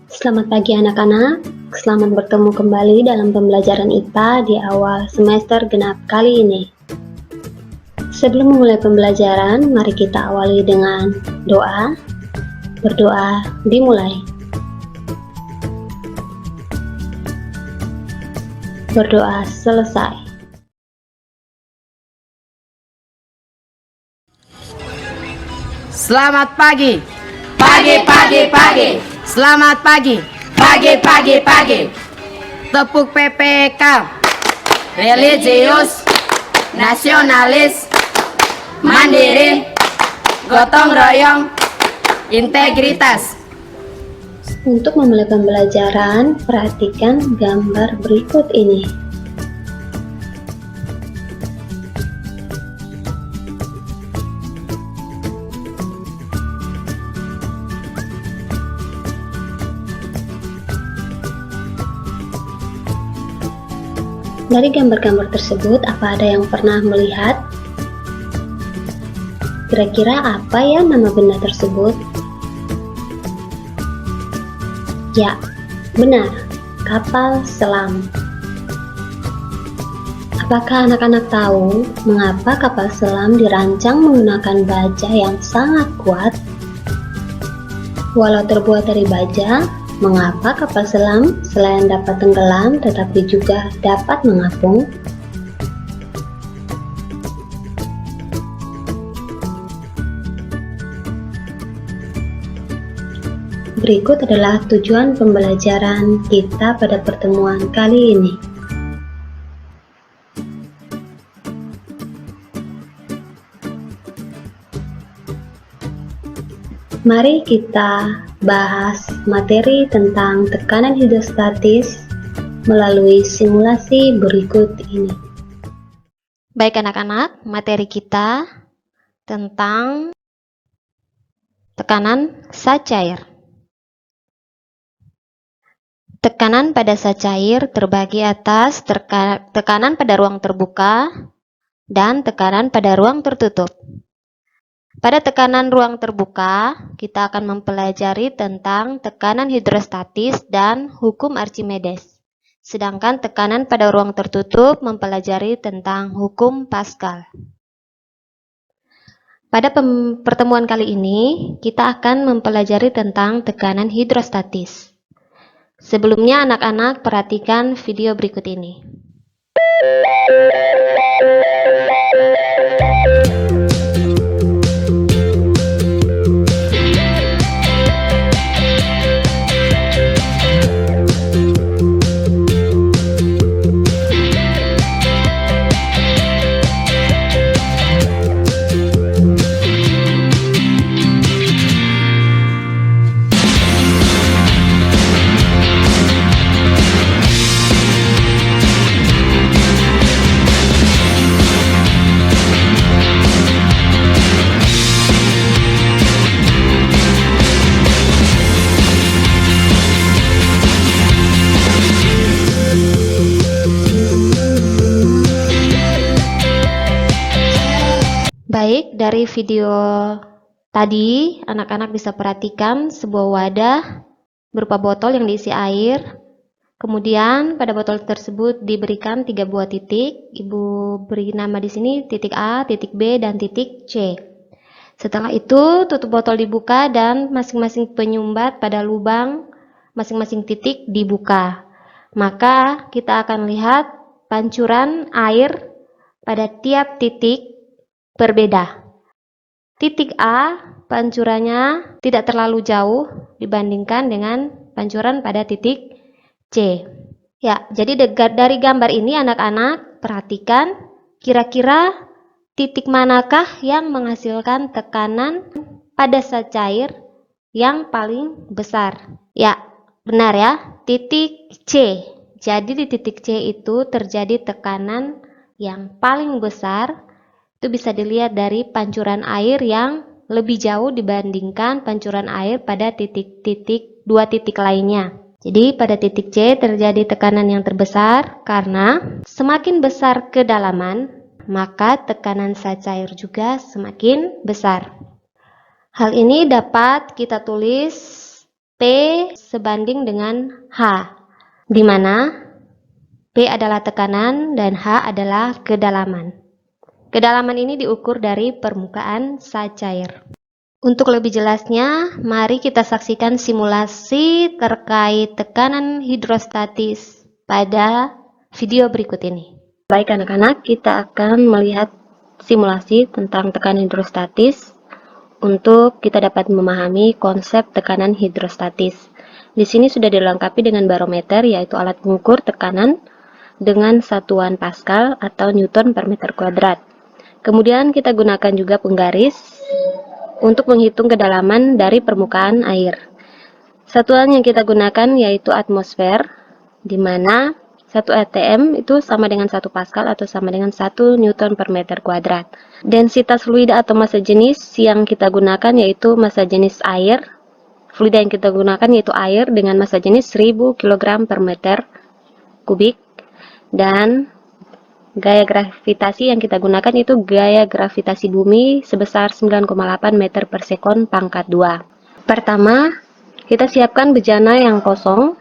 Selamat pagi anak-anak, selamat bertemu kembali dalam pembelajaran IPA di awal semester genap kali ini. Sebelum memulai pembelajaran, mari kita awali dengan doa. Berdoa dimulai. Berdoa selesai. Selamat pagi. Pagi. Selamat pagi. Pagi. Tepuk PPK. Religius, nasionalis, mandiri, gotong royong, integritas. Untuk memulai pembelajaran, perhatikan gambar berikut ini. Dari gambar-gambar tersebut, apa ada yang pernah melihat? Kira-kira apa ya nama benda tersebut? Ya, benar, kapal selam. Apakah anak-anak tahu mengapa kapal selam dirancang menggunakan baja yang sangat kuat? Walau terbuat dari baja, mengapa kapal selam selain dapat tenggelam tetapi juga dapat mengapung? Berikut adalah tujuan pembelajaran kita pada pertemuan kali ini. Mari kita bahas materi tentang tekanan hidrostatis melalui simulasi berikut ini. Baik anak-anak, materi kita tentang tekanan sat cair. Tekanan pada sat cair terbagi atas tekanan pada ruang terbuka dan tekanan pada ruang tertutup. Pada tekanan ruang terbuka, kita akan mempelajari tentang tekanan hidrostatis dan hukum Archimedes. Sedangkan tekanan pada ruang tertutup mempelajari tentang hukum Pascal. Pada pertemuan kali ini, kita akan mempelajari tentang tekanan hidrostatis. Sebelumnya anak-anak perhatikan video berikut ini. Baik, dari video tadi anak-anak bisa perhatikan sebuah wadah berupa botol yang diisi air. Kemudian pada botol tersebut diberikan 3 buah titik. Ibu beri nama di sini titik A, titik B, dan titik C. Setelah itu tutup botol dibuka dan masing-masing penyumbat pada lubang masing-masing titik dibuka. Maka kita akan lihat pancuran air pada tiap titik berbeda. Titik A pancurannya tidak terlalu jauh dibandingkan dengan pancuran pada titik C. Ya, jadi dari gambar ini anak-anak perhatikan kira-kira titik manakah yang menghasilkan tekanan pada sat cair yang paling besar? Ya, benar ya, titik C. Jadi di titik C itu terjadi tekanan yang paling besar. Itu bisa dilihat dari pancuran air yang lebih jauh dibandingkan pancuran air pada dua titik lainnya. Jadi pada titik C terjadi tekanan yang terbesar karena semakin besar kedalaman, maka tekanan sat cair juga semakin besar. Hal ini dapat kita tulis P sebanding dengan H, di mana P adalah tekanan dan H adalah kedalaman. Kedalaman ini diukur dari permukaan cair. Untuk lebih jelasnya, mari kita saksikan simulasi terkait tekanan hidrostatis pada video berikut ini. Baik anak-anak, kita akan melihat simulasi tentang tekanan hidrostatis untuk kita dapat memahami konsep tekanan hidrostatis. Di sini sudah dilengkapi dengan barometer, yaitu alat pengukur tekanan dengan satuan Pascal atau Newton per meter kuadrat. Kemudian kita gunakan juga penggaris untuk menghitung kedalaman dari permukaan air. Satuan yang kita gunakan yaitu atmosfer, di mana 1 atm itu sama dengan 1 Pascal atau sama dengan 1 Newton per meter kuadrat. Densitas fluida atau massa jenis yang kita gunakan yaitu massa jenis air. Fluida yang kita gunakan yaitu air dengan massa jenis 1000 kg per meter kubik. Dan gaya gravitasi yang kita gunakan itu gaya gravitasi bumi sebesar 9,8 meter per sekon pangkat 2. Pertama, kita siapkan bejana yang kosong.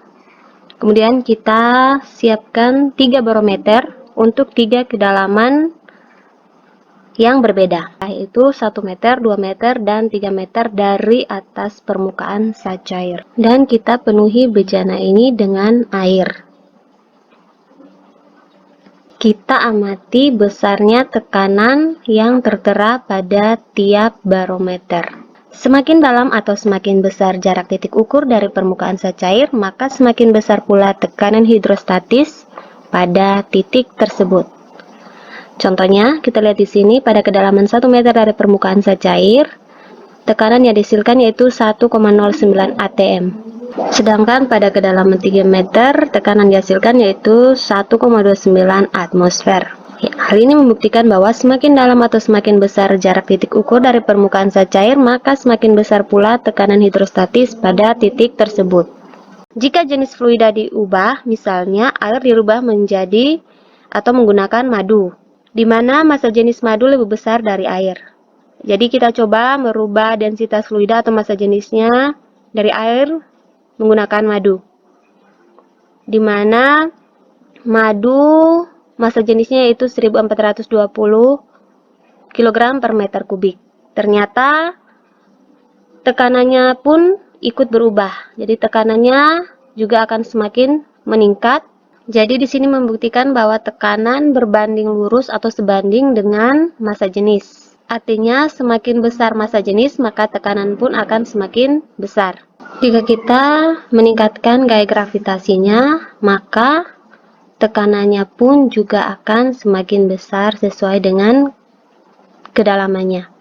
Kemudian kita siapkan 3 barometer untuk 3 kedalaman yang berbeda, yaitu 1 meter, 2 meter, dan 3 meter dari atas permukaan cair. Dan kita penuhi bejana ini dengan air. Kita amati besarnya tekanan yang tertera pada tiap barometer. Semakin dalam atau semakin besar jarak titik ukur dari permukaan cair, maka semakin besar pula tekanan hidrostatis pada titik tersebut. Contohnya, kita lihat di sini pada kedalaman 1 meter dari permukaan cair, tekanan yang dihasilkan yaitu 1,09 atm. Sedangkan pada kedalaman 3 meter, tekanan dihasilkan yaitu 1,29 atmosfer. Ya, hal ini membuktikan bahwa semakin dalam atau semakin besar jarak titik ukur dari permukaan cair, maka semakin besar pula tekanan hidrostatis pada titik tersebut. Jika jenis fluida diubah, misalnya air dirubah menjadi atau menggunakan madu, di mana massa jenis madu lebih besar dari air. Jadi kita coba merubah densitas fluida atau massa jenisnya dari air menggunakan madu, di mana madu massa jenisnya yaitu 1420 kg per meter kubik. Ternyata tekanannya pun ikut berubah, jadi tekanannya juga akan semakin meningkat. Jadi di sini membuktikan bahwa tekanan berbanding lurus atau sebanding dengan massa jenis. Artinya semakin besar massa jenis, maka tekanan pun akan semakin besar. Jika kita meningkatkan gaya gravitasinya, maka tekanannya pun juga akan semakin besar sesuai dengan kedalamannya.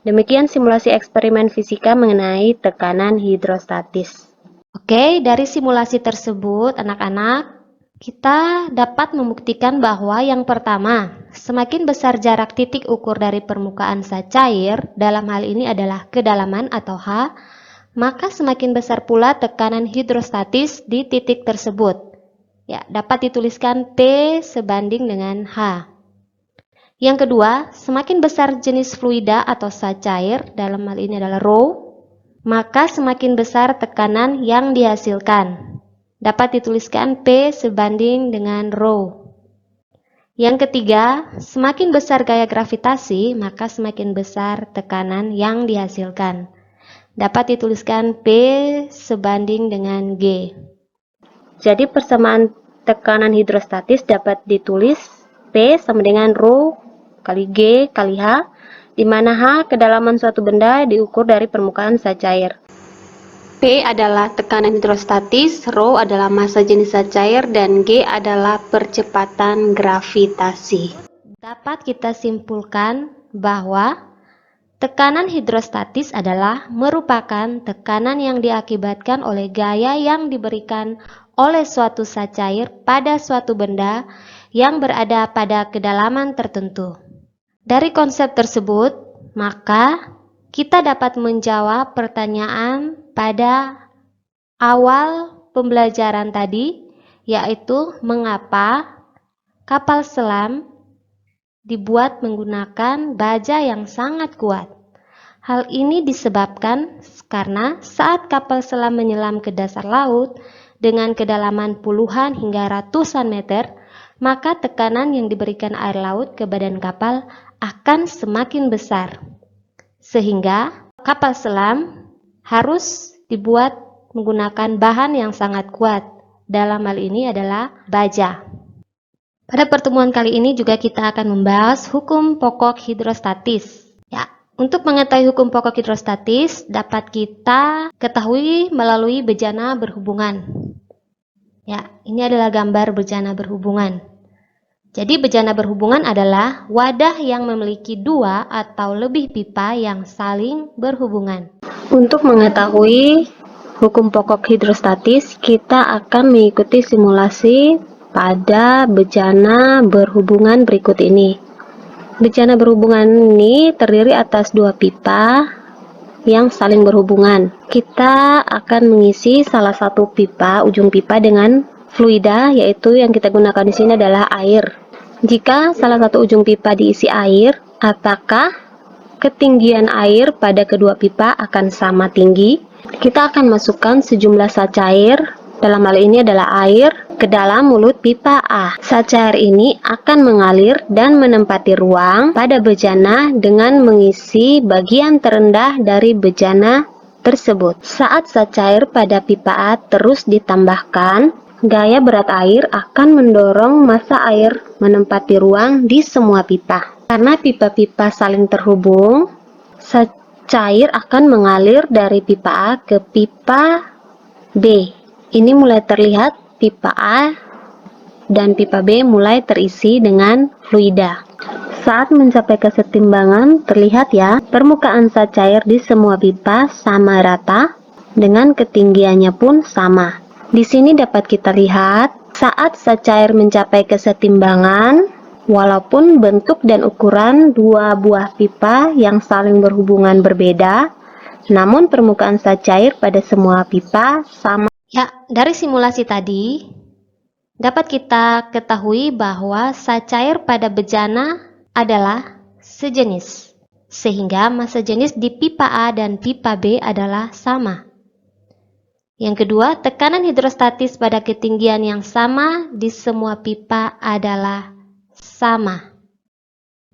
Demikian simulasi eksperimen fisika mengenai tekanan hidrostatis. Oke, dari simulasi tersebut, anak-anak, kita dapat membuktikan bahwa yang pertama, semakin besar jarak titik ukur dari permukaan cair, dalam hal ini adalah kedalaman atau H, maka semakin besar pula tekanan hidrostatis di titik tersebut. Ya, dapat dituliskan P sebanding dengan H. Yang kedua, semakin besar jenis fluida atau cair, dalam hal ini adalah ρ, maka semakin besar tekanan yang dihasilkan. Dapat dituliskan P sebanding dengan ρ. Yang ketiga, semakin besar gaya gravitasi, maka semakin besar tekanan yang dihasilkan. Dapat dituliskan P sebanding dengan G. Jadi persamaan tekanan hidrostatis dapat ditulis P sama dengan ρ kali G kali H, di mana H kedalaman suatu benda diukur dari permukaan cair. P adalah tekanan hidrostatis, ρ adalah massa jenis cair, dan G adalah percepatan gravitasi. Dapat kita simpulkan bahwa tekanan hidrostatis adalah merupakan tekanan yang diakibatkan oleh gaya yang diberikan oleh suatu cair pada suatu benda yang berada pada kedalaman tertentu. Dari konsep tersebut, maka kita dapat menjawab pertanyaan pada awal pembelajaran tadi, yaitu mengapa kapal selam dibuat menggunakan baja yang sangat kuat. Hal ini disebabkan karena saat kapal selam menyelam ke dasar laut dengan kedalaman puluhan hingga ratusan meter, maka tekanan yang diberikan air laut ke badan kapal akan semakin besar. Sehingga kapal selam harus dibuat menggunakan bahan yang sangat kuat. Dalam hal ini adalah baja. Pada pertemuan kali ini juga kita akan membahas hukum pokok hidrostatis. Ya, untuk mengetahui hukum pokok hidrostatis dapat kita ketahui melalui bejana berhubungan. Ya, ini adalah gambar bejana berhubungan. Jadi bejana berhubungan adalah wadah yang memiliki dua atau lebih pipa yang saling berhubungan. Untuk mengetahui hukum pokok hidrostatis, kita akan mengikuti simulasi pada bejana berhubungan berikut ini. Bejana berhubungan ini terdiri atas dua pipa yang saling berhubungan. Kita akan mengisi salah satu pipa, ujung pipa dengan fluida, yaitu yang kita gunakan di sini adalah air. Jika salah satu ujung pipa diisi air, apakah ketinggian air pada kedua pipa akan sama tinggi? Kita akan masukkan sejumlah zat cair, dalam hal ini adalah air, ke dalam mulut pipa A. Zat cair ini akan mengalir dan menempati ruang pada bejana dengan mengisi bagian terendah dari bejana tersebut. Saat zat cair pada pipa A terus ditambahkan, gaya berat air akan mendorong massa air menempati ruang di semua pipa. Karena pipa-pipa saling terhubung, zat cair akan mengalir dari pipa A ke pipa B. Ini mulai terlihat pipa A dan pipa B mulai terisi dengan fluida. Saat mencapai kesetimbangan, terlihat ya, permukaan zat cair di semua pipa sama rata, dengan ketinggiannya pun sama. Di sini dapat kita lihat, saat zat cair mencapai kesetimbangan, walaupun bentuk dan ukuran dua buah pipa yang saling berhubungan berbeda, namun permukaan zat cair pada semua pipa sama. Ya, dari simulasi tadi, dapat kita ketahui bahwa zat cair pada bejana adalah sejenis, sehingga massa jenis di pipa A dan pipa B adalah sama. Yang kedua, tekanan hidrostatis pada ketinggian yang sama di semua pipa adalah sama.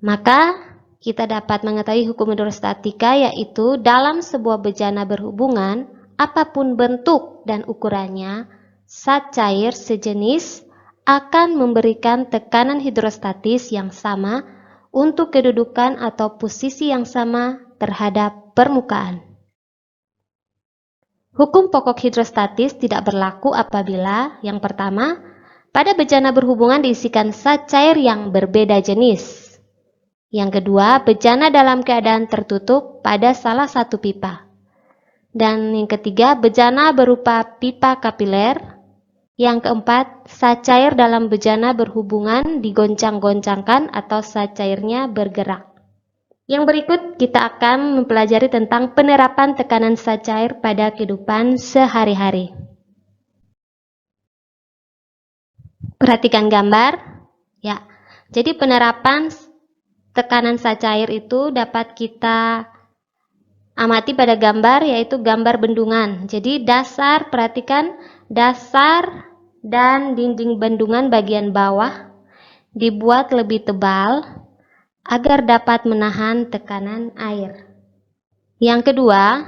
Maka, kita dapat mengetahui hukum hidrostatika, yaitu dalam sebuah bejana berhubungan, apapun bentuk dan ukurannya, zat cair sejenis akan memberikan tekanan hidrostatis yang sama untuk kedudukan atau posisi yang sama terhadap permukaan. Hukum pokok hidrostatis tidak berlaku apabila, yang pertama, pada bejana berhubungan diisikan zat cair yang berbeda jenis. Yang kedua, bejana dalam keadaan tertutup pada salah satu pipa. Dan yang ketiga, bejana berupa pipa kapiler. Yang keempat, zat cair dalam bejana berhubungan digoncang-goncangkan atau zat cairnya bergerak. Yang berikut kita akan mempelajari tentang penerapan tekanan zat cair pada kehidupan sehari-hari. Perhatikan gambar. Ya, jadi penerapan tekanan zat cair itu dapat kita amati pada gambar, yaitu gambar bendungan. Jadi dasar, perhatikan dasar dan dinding bendungan bagian bawah dibuat lebih tebal agar dapat menahan tekanan air. Yang kedua,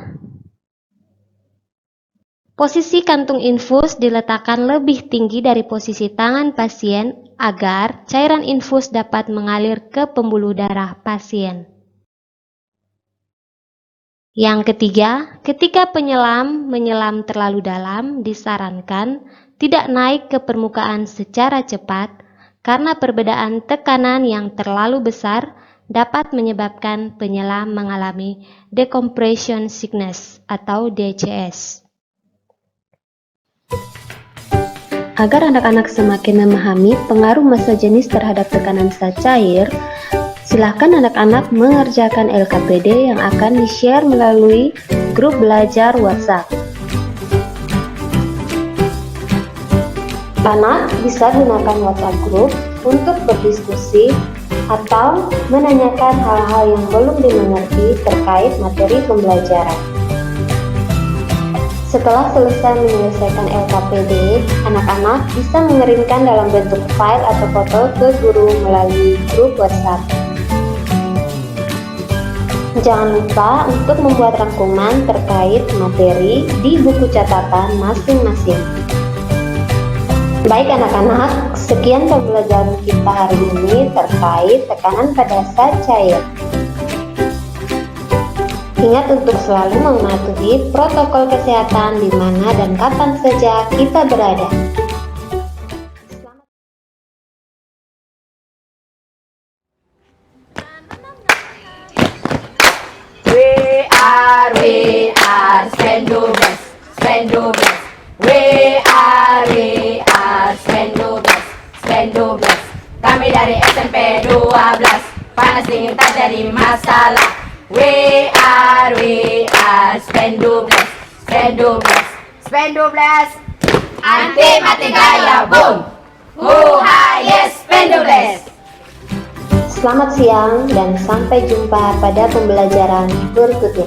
posisi kantung infus diletakkan lebih tinggi dari posisi tangan pasien agar cairan infus dapat mengalir ke pembuluh darah pasien. Yang ketiga, ketika penyelam menyelam terlalu dalam, disarankan tidak naik ke permukaan secara cepat karena perbedaan tekanan yang terlalu besar dapat menyebabkan penyelam mengalami decompression sickness atau DCS. Agar anak-anak semakin memahami pengaruh massa jenis terhadap tekanan zat cair, silakan anak-anak mengerjakan LKPD yang akan di-share melalui grup belajar WhatsApp. Anak bisa gunakan WhatsApp grup untuk berdiskusi atau menanyakan hal-hal yang belum dimengerti terkait materi pembelajaran. Setelah selesai menyelesaikan LKPD, anak-anak bisa mengirimkan dalam bentuk file atau foto ke guru melalui grup WhatsApp. Jangan lupa untuk membuat rangkuman terkait materi di buku catatan masing-masing. Baik anak-anak, sekian pembelajaran kita hari ini terkait tekanan pada zat cair. Ingat untuk selalu mematuhi protokol kesehatan di mana dan kapan saja kita berada. We are Spendubes, Spendubes. We are Spendubes, Spendubes. Kami dari SMP 12, panas dingin tak jadi masalah. We are Spendubes, Spendubes, Spendubes. Anti mati gaya, boom. Yes, Spendubes. Selamat siang dan sampai jumpa pada pembelajaran berikutnya.